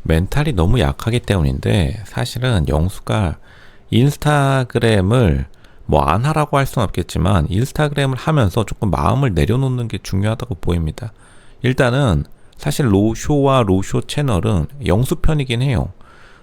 멘탈이 너무 약하기 때문인데, 사실은 영수가 인스타그램을 뭐 안 하라고 할 수는 없겠지만 인스타그램을 하면서 조금 마음을 내려놓는 게 중요하다고 보입니다. 일단은 사실 로쇼와 로쇼 채널은 영수 편이긴 해요.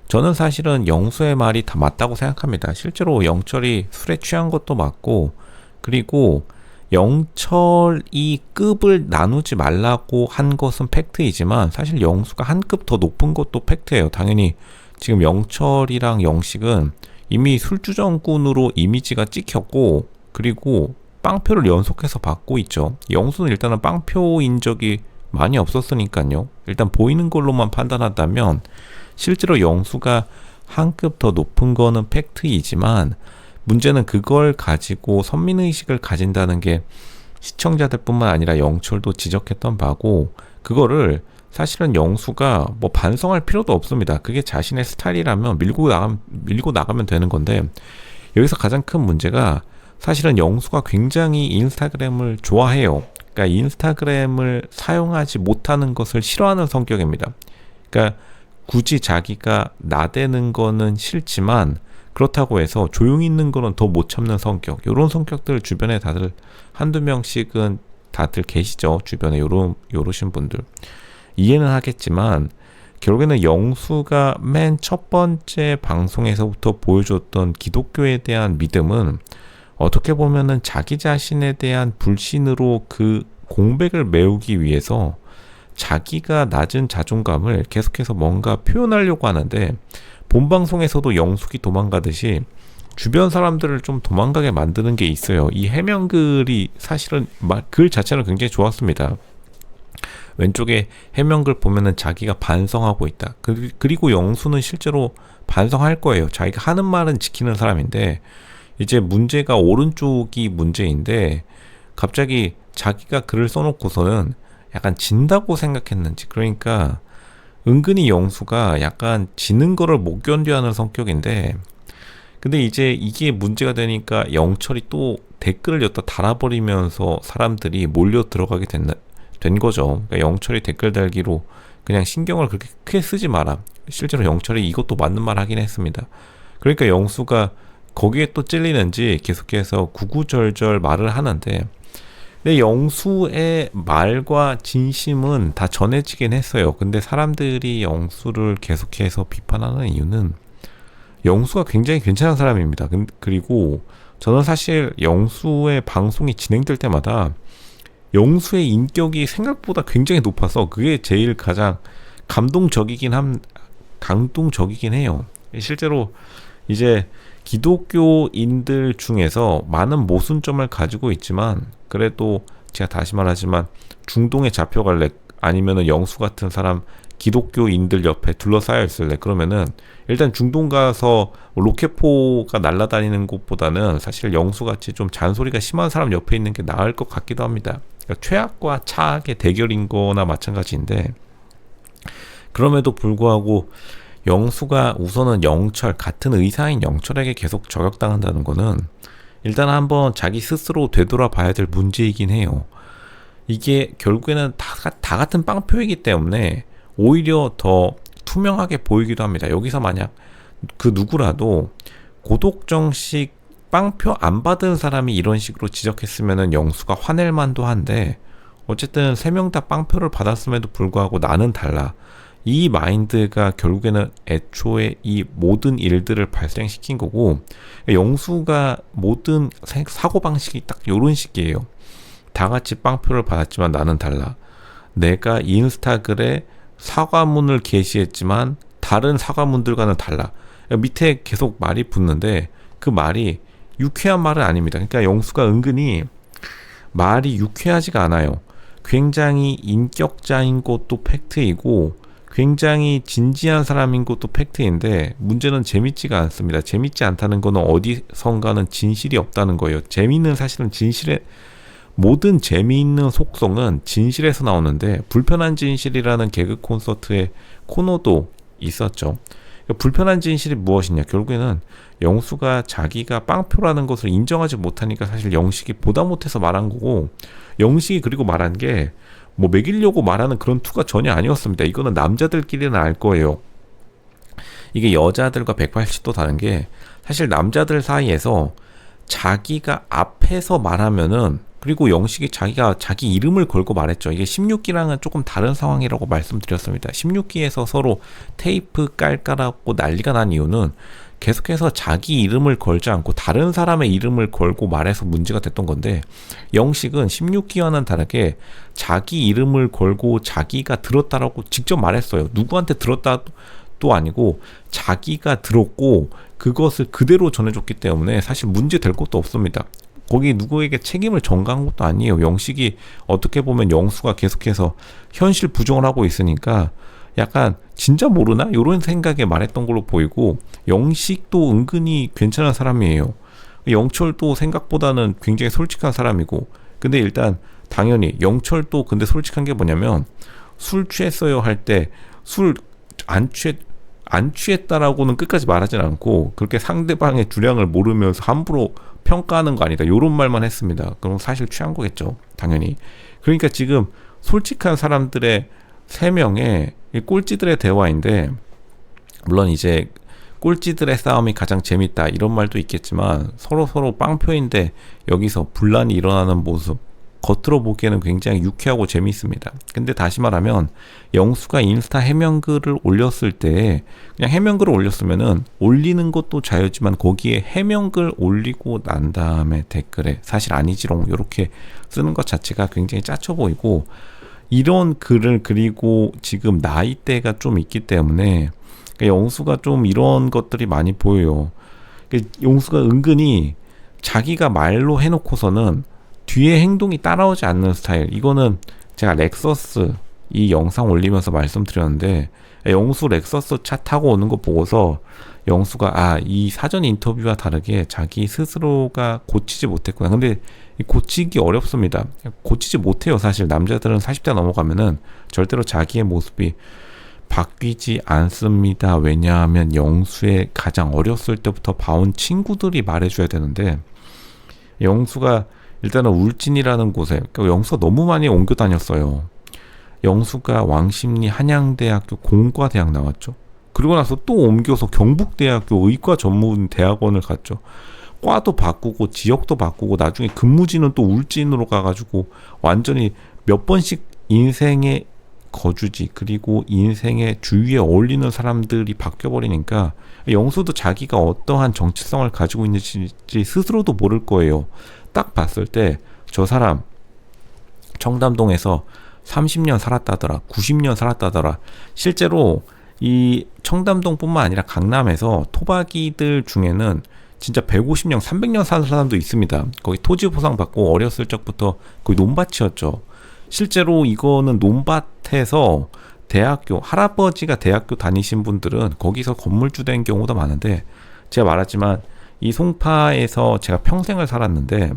저는 사실은 영수의 말이 다 맞다고 생각합니다. 실제로 영철이 술에 취한 것도 맞고, 그리고 영철이 급을 나누지 말라고 한 것은 팩트이지만 사실 영수가 한 급 더 높은 것도 팩트예요. 당연히 지금 영철이랑 영식은 이미 술주정꾼으로 이미지가 찍혔고, 그리고 빵표를 연속해서 받고 있죠. 영수는 일단은 빵표인 적이 많이 없었으니까요. 일단 보이는 걸로만 판단한다면 실제로 영수가 한 급 더 높은 거는 팩트이지만, 문제는 그걸 가지고 선민의식을 가진다는 게 시청자들 뿐만 아니라 영철도 지적했던 바고, 그거를 사실은 영수가 뭐 반성할 필요도 없습니다. 그게 자신의 스타일이라면 밀고 나가면 되는 건데, 여기서 가장 큰 문제가 사실은 영수가 굉장히 인스타그램을 좋아해요. 그러니까 인스타그램을 사용하지 못하는 것을 싫어하는 성격입니다. 그러니까 굳이 자기가 나대는 거는 싫지만 그렇다고 해서 조용히 있는 거는 더 못 참는 성격. 요런 성격들 주변에 다들 한두 명씩은 다들 계시죠. 주변에 요러신 분들. 이해는 하겠지만 결국에는 영수가 맨 첫 번째 방송에서부터 보여줬던 기독교에 대한 믿음은 어떻게 보면은 자기 자신에 대한 불신으로 그 공백을 메우기 위해서 자기가 낮은 자존감을 계속해서 뭔가 표현하려고 하는데, 본방송에서도 영숙이 도망가듯이 주변 사람들을 좀 도망가게 만드는 게 있어요. 이 해명글이 사실은 글 자체는 굉장히 좋았습니다. 왼쪽에 해명글 보면은 자기가 반성하고 있다. 그리고 영수는 실제로 반성할 거예요. 자기가 하는 말은 지키는 사람인데, 이제 문제가 오른쪽이 문제인데, 갑자기 자기가 글을 써놓고서는 약간 진다고 생각했는지, 그러니까 은근히 영수가 약간 지는 거를 못 견뎌하는 성격인데, 근데 이제 이게 문제가 되니까 영철이 또 댓글을 여기다 달아버리면서 사람들이 몰려 들어가게 된 거죠. 그러니까 영철이 댓글 달기로 그냥 신경을 그렇게 크게 쓰지 마라. 실제로 영철이 이것도 맞는 말 하긴 했습니다. 그러니까 영수가 거기에 또 찔리는지 계속해서 구구절절 말을 하는데, 근데 영수의 말과 진심은 다 전해지긴 했어요. 근데 사람들이 영수를 계속해서 비판하는 이유는 영수가 굉장히 괜찮은 사람입니다. 그리고 저는 사실 영수의 방송이 진행될 때마다 영수의 인격이 생각보다 굉장히 높아서 그게 제일 가장 감동적이긴 해요. 실제로 이제 기독교인들 중에서 많은 모순점을 가지고 있지만, 그래도 제가 다시 말하지만 중동에 잡혀갈래, 아니면은 영수 같은 사람 기독교인들 옆에 둘러싸여 있을래, 그러면은 일단 중동 가서 로켓포가 날아다니는 곳보다는 사실 영수같이 좀 잔소리가 심한 사람 옆에 있는 게 나을 것 같기도 합니다. 그러니까 최악과 차악의 대결인 거나 마찬가지인데, 그럼에도 불구하고 영수가 우선은 영철, 같은 의사인 영철에게 계속 저격당한다는 거는 일단 한번 자기 스스로 되돌아봐야 될 문제이긴 해요. 이게 결국에는 다 같은 빵표이기 때문에 오히려 더 투명하게 보이기도 합니다. 여기서 만약 그 누구라도 고독정식 빵표 안 받은 사람이 이런 식으로 지적했으면은 영수가 화낼 만도 한데, 어쨌든 3명 다 빵표를 받았음에도 불구하고 나는 달라, 이 마인드가 결국에는 애초에 이 모든 일들을 발생시킨 거고, 영수가 모든 사고방식이 딱 요런 식이에요. 다 같이 빵표를 받았지만 나는 달라. 내가 인스타그램에 사과문을 게시했지만 다른 사과문들과는 달라. 밑에 계속 말이 붙는데 그 말이 유쾌한 말은 아닙니다. 그러니까 영수가 은근히 말이 유쾌하지가 않아요. 굉장히 인격자인 것도 팩트이고 굉장히 진지한 사람인 것도 팩트인데, 문제는 재밌지가 않습니다. 재밌지 않다는 거는 어디선가는 진실이 없다는 거예요. 사실은 모든 재미있는 속성은 진실에서 나오는데, 불편한 진실이라는 개그 콘서트의 코너도 있었죠. 불편한 진실이 무엇이냐, 결국에는 영수가 자기가 빵표라는 것을 인정하지 못하니까 사실 영식이 보다 못해서 말한 거고, 영식이 그리고 말한 게 뭐 매기려고 말하는 그런 투가 전혀 아니었습니다. 이거는 남자들끼리는 알 거예요. 이게 여자들과 180도 다른 게 사실 남자들 사이에서 자기가 앞에서 말하면은 그리고 영식이 자기가 자기 이름을 걸고 말했죠. 이게 16기랑은 조금 다른 상황이라고 말씀드렸습니다. 16기에서 서로 테이프 깔깔하고 난리가 난 이유는 계속해서 자기 이름을 걸지 않고 다른 사람의 이름을 걸고 말해서 문제가 됐던 건데, 영식은 16기와는 다르게 자기 이름을 걸고 자기가 들었다라고 직접 말했어요. 누구한테 들었다도 아니고 자기가 들었고 그것을 그대로 전해줬기 때문에 사실 문제 될 것도 없습니다. 거기 누구에게 책임을 전가한 것도 아니에요. 영식이 어떻게 보면 영수가 계속해서 현실 부정을 하고 있으니까 약간 진짜 모르나? 이런 생각에 말했던 걸로 보이고, 영식도 은근히 괜찮은 사람이에요. 영철도 생각보다는 굉장히 솔직한 사람이고, 근데 일단 당연히 영철도 근데 솔직한 게 뭐냐면 술 취했어요 할 때 술 안 취했다라고는 끝까지 말하진 않고 그렇게 상대방의 주량을 모르면서 함부로 평가하는 거 아니다 요런 말만 했습니다. 그럼 사실 취한 거겠죠, 당연히. 그러니까 지금 솔직한 사람들의 3명의 꼴찌들의 대화인데, 물론 이제 꼴찌들의 싸움이 가장 재밌다 이런 말도 있겠지만 서로 빵표인데 여기서 분란이 일어나는 모습 겉으로 보기에는 굉장히 유쾌하고 재미있습니다. 근데 다시 말하면 영수가 인스타 해명글을 올렸을 때 그냥 해명글을 올렸으면은 올리는 것도 자유지만 거기에 해명글 올리고 난 다음에 댓글에 사실 아니지롱 이렇게 쓰는 것 자체가 굉장히 짜쳐 보이고, 이런 글을 그리고 지금 나이대가 좀 있기 때문에 영수가 좀 이런 것들이 많이 보여요. 영수가 은근히 자기가 말로 해놓고서는 뒤에 행동이 따라오지 않는 스타일. 이거는 제가 렉서스 이 영상 올리면서 말씀드렸는데, 영수 렉서스 차 타고 오는 거 보고서 영수가 이 사전 인터뷰와 다르게 자기 스스로가 고치지 못했구나. 근데 고치기 어렵습니다. 고치지 못해요. 사실 남자들은 40대 넘어가면은 절대로 자기의 모습이 바뀌지 않습니다. 왜냐하면 영수의 가장 어렸을 때부터 봐온 친구들이 말해줘야 되는데, 영수가 일단은 울진이라는 곳에, 그러니까 영수가 너무 많이 옮겨 다녔어요. 영수가 왕십리 한양대학교 공과대학 나왔죠. 그리고 나서 또 옮겨서 경북대학교 의과전문대학원을 갔죠. 과도 바꾸고 지역도 바꾸고 나중에 근무지는 또 울진으로 가가지고 완전히 몇 번씩 인생의 거주지 그리고 인생의 주위에 어울리는 사람들이 바뀌어버리니까 영수도 자기가 어떠한 정체성을 가지고 있는지 스스로도 모를 거예요. 딱 봤을 때 저 사람 청담동에서 30년 살았다더라, 90년 살았다더라. 실제로 이 청담동뿐만 아니라 강남에서 토박이들 중에는 진짜 150년, 300년 사는 사람도 있습니다. 거기 토지 보상 받고 어렸을 적부터 거의 논밭이었죠. 실제로 이거는 논밭에서 대학교, 할아버지가 대학교 다니신 분들은 거기서 건물주 된 경우도 많은데, 제가 말했지만 이 송파에서 제가 평생을 살았는데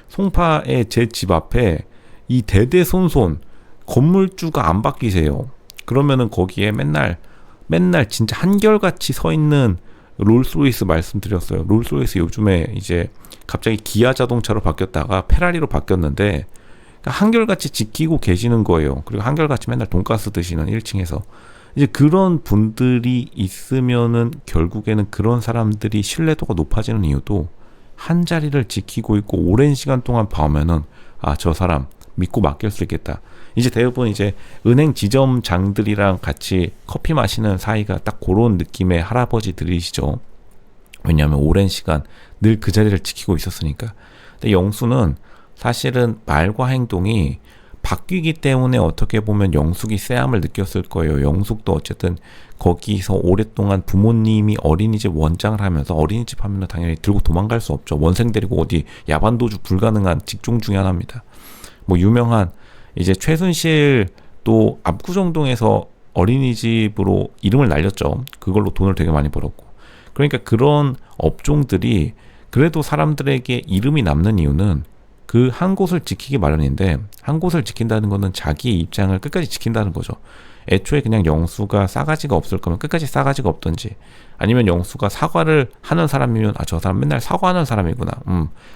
송파의 제 집 앞에 이 대대손손 건물주가 안 바뀌세요. 그러면은 거기에 맨날 진짜 한결같이 서 있는 롤스로이스 말씀드렸어요. 롤스로이스 요즘에 이제 갑자기 기아 자동차로 바뀌었다가 페라리로 바뀌었는데 한결같이 지키고 계시는 거예요. 그리고 한결같이 맨날 돈가스 드시는 1층에서 이제 그런 분들이 있으면은 결국에는 그런 사람들이 신뢰도가 높아지는 이유도 한 자리를 지키고 있고 오랜 시간 동안 봐오면은 저 사람 믿고 맡길 수 있겠다. 이제 대부분 이제 은행 지점장들이랑 같이 커피 마시는 사이가 딱 그런 느낌의 할아버지들이시죠. 왜냐하면 오랜 시간 늘 그 자리를 지키고 있었으니까. 근데 영수는 사실은 말과 행동이 바뀌기 때문에 어떻게 보면 영숙이 쎄함을 느꼈을 거예요. 영숙도 어쨌든 거기서 오랫동안 부모님이 어린이집 원장을 하면서, 어린이집 하면 당연히 들고 도망갈 수 없죠. 원생 데리고 어디 야반도주 불가능한 직종 중에 하나입니다. 뭐 유명한 이제 최순실 또 압구정동에서 어린이집으로 이름을 날렸죠. 그걸로 돈을 되게 많이 벌었고. 그러니까 그런 업종들이 그래도 사람들에게 이름이 남는 이유는 그 한 곳을 지키기 마련인데, 한 곳을 지킨다는 거는 자기의 입장을 끝까지 지킨다는 거죠. 애초에 그냥 영수가 싸가지가 없을 거면 끝까지 싸가지가 없던지, 아니면 영수가 사과를 하는 사람이면 저 사람 맨날 사과하는 사람이구나.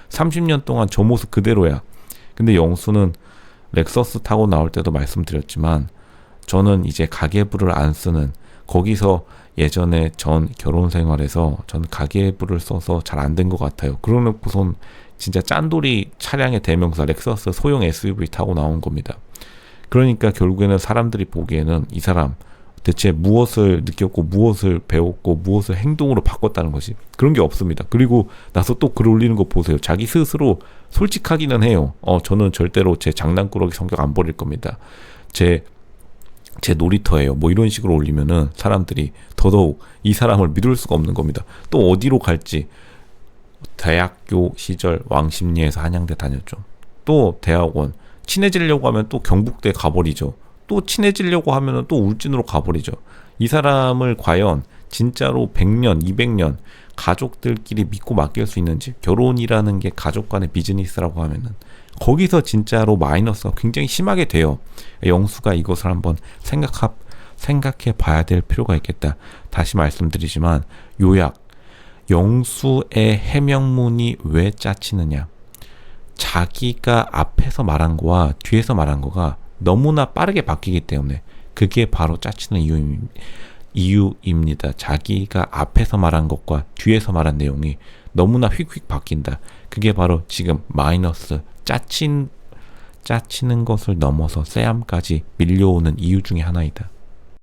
30년 동안 저 모습 그대로야. 근데 영수는 렉서스 타고 나올 때도 말씀드렸지만 저는 이제 가계부를 안 쓰는 거기서 예전에 전 결혼 생활에서 전 가계부를 써서 잘 안 된 것 같아요. 그러놓고선 진짜 짠돌이 차량의 대명사 렉서스 소형 SUV 타고 나온 겁니다. 그러니까 결국에는 사람들이 보기에는 이 사람 대체 무엇을 느꼈고 무엇을 배웠고 무엇을 행동으로 바꿨다는 것이 그런 게 없습니다. 그리고 나서 또 글 올리는 거 보세요. 자기 스스로 솔직하기는 해요. 저는 절대로 제 장난꾸러기 성격 안 버릴 겁니다. 제 놀이터예요. 뭐 이런 식으로 올리면은 사람들이 더더욱 이 사람을 믿을 수가 없는 겁니다. 또 어디로 갈지. 대학교 시절 왕십리에서 한양대 다녔죠. 또 대학원 친해지려고 하면 또 경북대 가버리죠. 또 친해지려고 하면은 또 울진으로 가버리죠. 이 사람을 과연 진짜로 100년, 200년 가족들끼리 믿고 맡길 수 있는지, 결혼이라는 게 가족 간의 비즈니스라고 하면은 거기서 진짜로 마이너스가 굉장히 심하게 돼요. 영수가 이것을 한번 생각해 봐야 될 필요가 있겠다. 다시 말씀드리지만 요약, 영수의 해명문이 왜 짜치느냐, 자기가 앞에서 말한 거와 뒤에서 말한 거가 너무나 빠르게 바뀌기 때문에 그게 바로 짜치는 이유입니다. 자기가 앞에서 말한 것과 뒤에서 말한 내용이 너무나 휙휙 바뀐다. 그게 바로 지금 마이너스 짜치는 것을 넘어서 쎄함까지 밀려오는 이유 중에 하나이다.